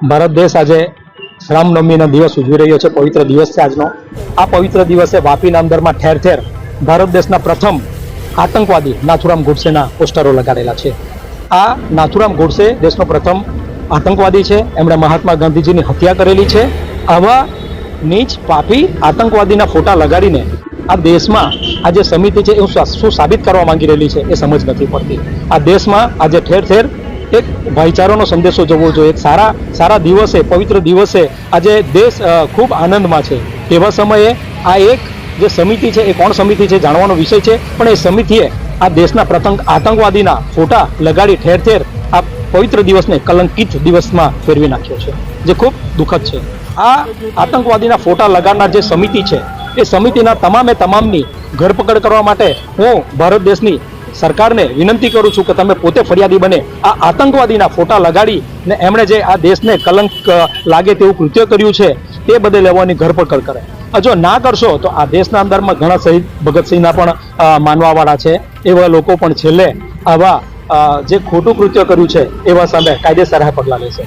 ભારત દેશ આજે રામનવમીનો દિવસ ઉજવી રહ્યો છે. પવિત્ર દિવસ છે આજનો. આ પવિત્ર દિવસે વાપીના અંદરમાં ઠેર ઠેર ભારત દેશના પ્રથમ આતંકવાદી નાથુરામ ગોડસેના પોસ્ટરો લગાડેલા છે. આ નાથુરામ ગોડસે દેશનો પ્રથમ આતંકવાદી છે. એમણે મહાત્મા ગાંધીજીની હત્યા કરેલી છે. આવા નીચ પાપી આતંકવાદીના ફોટા લગાડીને આ દેશમાં આ જે સમિતિ છે એ શું સાબિત કરવા માંગી રહેલી છે એ સમજ નથી પડતી. આ દેશમાં આજે ઠેર ઠેર એક ભાઈચારાનો સંદેશો જવો જોઈએ. એક સારા દિવસે, પવિત્ર દિવસે આજે દેશ ખૂબ આનંદમાં છે. તેવા સમયે આ એક જે સમિતિ છે એ કોણ સમિતિ છે જાણવાનો વિષય છે, પણ એ સમિતિએ આ દેશના પ્રથમ આતંકવાદીના ફોટા લગાડી ઠેર ઠેર આ પવિત્ર દિવસને કલંકિત દિવસમાં ફેરવી નાખ્યો છે, જે ખૂબ દુઃખદ છે. આ આતંકવાદીના ફોટા લગાડનાર જે સમિતિ છે એ સમિતિના તમામની ધરપકડ કરવા માટે હું ભારત દેશની સરકારને વિનંતી કરું છું કે તમે પોતે ફરિયાદી બને. આ આતંકવાદીના ફોટા લગાડીને એમણે જે આ દેશને કલંક લાગે તેવું કૃત્ય કર્યું છે તે બદલે લેવાની ધરપકડ કરે. જો ના કરશો તો આ દેશના અંદરમાં ઘણા શહીદ ભગતસિંહના પણ માનવાવાળા છે. એવા લોકો પણ છેલ્લે આવા જે ખોટું કૃત્ય કર્યું છે એવા સામે કાયદેસર પગલાં લેશે.